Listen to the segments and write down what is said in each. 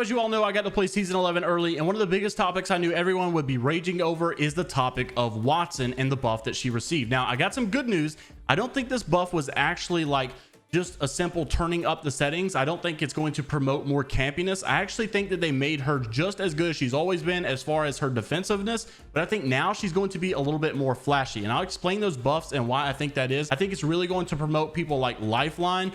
as you all know, I got to play season 11 early, and one of the biggest topics I knew everyone would be raging over is the topic of Wattson and the buff that she received. Now, I got some good news. I don't think this buff was actually like just a simple turning up the settings. I don't think it's going to promote more campiness. I actually think that they made her just as good as she's always been as far as her defensiveness, but I think now she's going to be a little bit more flashy, and I'll explain those buffs and why I think that is. I think it's really going to promote people like Lifeline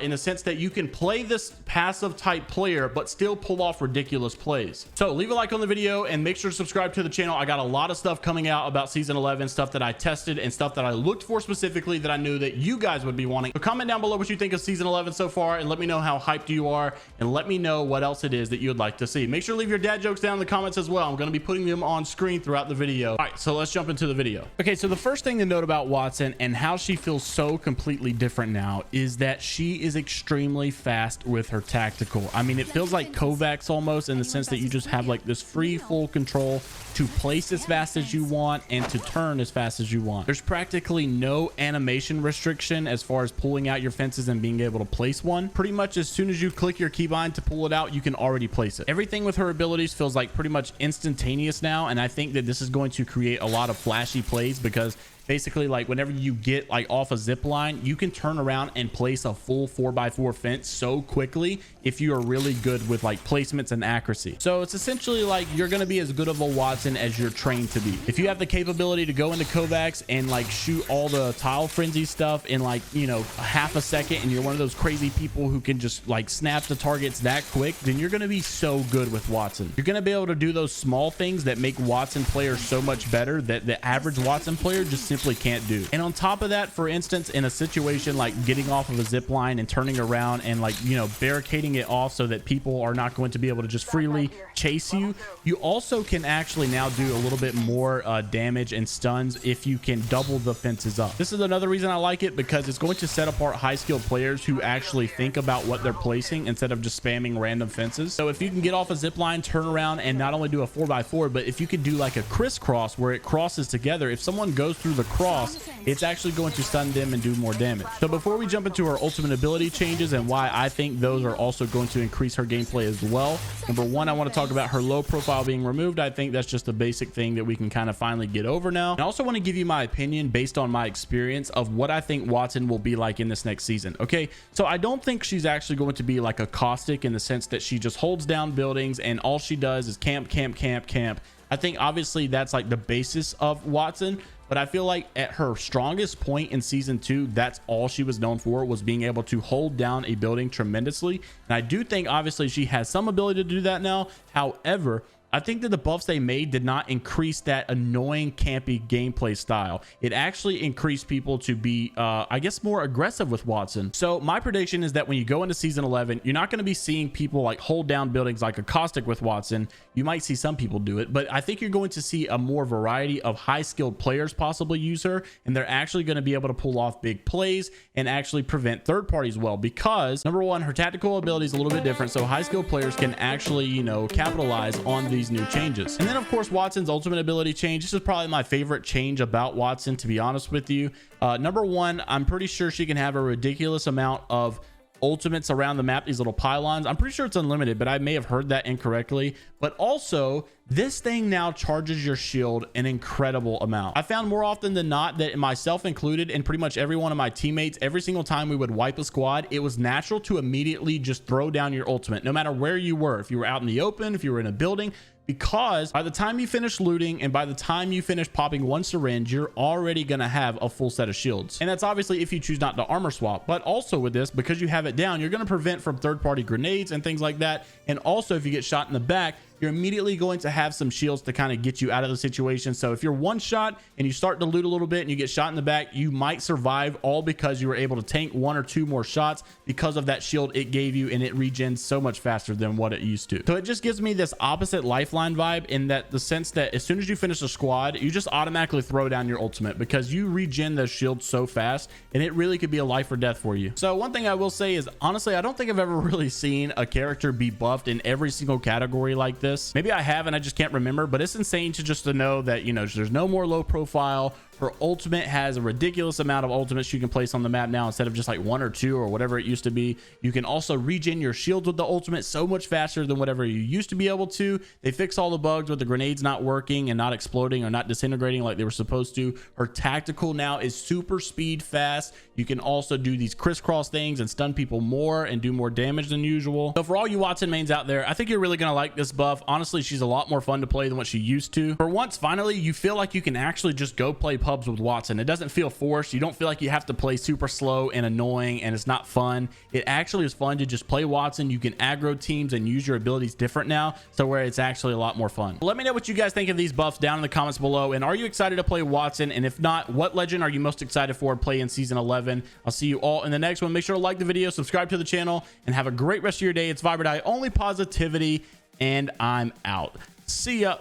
in the sense that you can play this passive type player but still pull off ridiculous plays. So leave a like on the video and make sure to subscribe to the channel. I got a lot of stuff coming out about season 11, stuff that I tested and stuff that I looked for specifically that I knew that you guys would be wanting. So comment down below what you think of season 11 so far, and let me know how hyped you are, and let me know what else it is that you would like to see. Make sure to leave your dad jokes down in the comments as well. I'm going to be putting them on screen throughout the video. All right, so let's jump into the video. Okay, so the first thing to note about Wattson and how she feels so completely different now is that she is extremely fast with her tactical. I mean, it feels like Kovacs almost, in the sense that you just have like this free full control to place as fast as you want and to turn as fast as you want. There's practically no animation restriction as far as pulling out your fences and being able to place one. Pretty much as soon as you click your keybind to pull it out, you can already place it. Everything with her abilities feels like pretty much instantaneous now, and I think that this is going to create a lot of flashy plays, because basically, like, whenever you get like off a zip line, you can turn around and place a full 4x4 fence so quickly if you are really good with like placements and accuracy. So it's essentially like you're going to be as good of a Wattson as you're trained to be. If you have the capability to go into Kovacs and like shoot all the tile frenzy stuff in like, you know, half a second, and you're one of those crazy people who can just like snap the targets that quick, then you're going to be so good with Wattson. You're going to be able to do those small things that make Wattson players so much better that the average Wattson player just simply can't do. And on top of that, for instance, in a situation like getting off of a zip line and turning around and like, you know, barricading it off so that people are not going to be able to just freely chase you, you also can actually now do a little bit more damage and stuns if you can double the fences up. This is another reason I like it, because it's going to set apart high skilled players who actually think about what they're placing instead of just spamming random fences. So if you can get off a zip line, turn around, and not only do a 4x4, but if you could do like a crisscross where it crosses together, if someone goes through the cross, it's actually going to stun them and do more damage. So before we jump into her ultimate ability changes and why I think those are also going to increase her gameplay as well, number one, I want to talk about her low profile being removed. I think that's just a basic thing that we can kind of finally get over now. And I also want to give you my opinion based on my experience of what I think Wattson will be like in this next season. Okay, so I don't think she's actually going to be like a caustic in the sense that she just holds down buildings and all she does is camp. I think obviously that's like the basis of Wattson, but I feel like at her strongest point in season 2, that's all she was known for, was being able to hold down a building tremendously. And I do think obviously she has some ability to do that now. However, I think that the buffs they made did not increase that annoying campy gameplay style. It actually increased people to be I guess more aggressive with Wattson. So my prediction is that when you go into season 11, you're not going to be seeing people like hold down buildings like a caustic with Wattson. You might see some people do it, but I think you're going to see a more variety of high skilled players possibly use her, and they're actually going to be able to pull off big plays and actually prevent third parties well, because number one, her tactical ability is a little bit different, so high skilled players can actually, you know, capitalize on these new changes. And then of course, Wattson's ultimate ability change. This is probably my favorite change about Wattson, to be honest with you. Number one, I'm pretty sure she can have a ridiculous amount of ultimates around the map, these little pylons. I'm pretty sure it's unlimited, but I may have heard that incorrectly. But also, this thing now charges your shield an incredible amount. I found more often than not that, myself included, and pretty much every one of my teammates, every single time we would wipe a squad, it was natural to immediately just throw down your ultimate, no matter where you were. If you were out in the open, if you were in a building, because by the time you finish looting and by the time you finish popping one syringe, you're already going to have a full set of shields. And that's obviously if you choose not to armor swap. But also with this, because you have it down, you're going to prevent from third-party grenades and things like that. And also, if you get shot in the back, you're immediately going to have some shields to kind of get you out of the situation. So if you're one shot and you start to loot a little bit and you get shot in the back, you might survive, all because you were able to tank one or two more shots because of that shield it gave you, and it regens so much faster than what it used to. So it just gives me this opposite Lifeline vibe, in that the sense that as soon as you finish a squad, you just automatically throw down your ultimate because you regen those shields so fast, and it really could be a life or death for you. So one thing I will say is, honestly, I don't think I've ever really seen a character be buffed in every single category like this. Maybe I have and I just can't remember, but it's insane to just to know that, you know, there's no more low profile. Her ultimate has a ridiculous amount of ultimates you can place on the map now instead of just like 1 or 2 or whatever it used to be. You can also regen your shields with the ultimate so much faster than whatever you used to be able to. They fix all the bugs with the grenades not working and not exploding or not disintegrating like they were supposed to. Her tactical now is super speed fast. You can also do these crisscross things and stun people more and do more damage than usual. So for all you Wattson mains out there, I think you're really gonna like this buff. Honestly, she's a lot more fun to play than what she used to. For once, finally, you feel like you can actually just go play pubs with Wattson. It doesn't feel forced. You don't feel like you have to play super slow and annoying and it's not fun. It actually is fun to just play Wattson. You can aggro teams and use your abilities different now, so where it's actually a lot more fun. Let me know what you guys think of these buffs down in the comments below, and are you excited to play Wattson? And if not, what legend are you most excited for to play in season 11? I'll see you all in the next one. Make sure to like the video, subscribe to the channel, and have a great rest of your day. It's Viber Die, only positivity, and I'm out. See ya.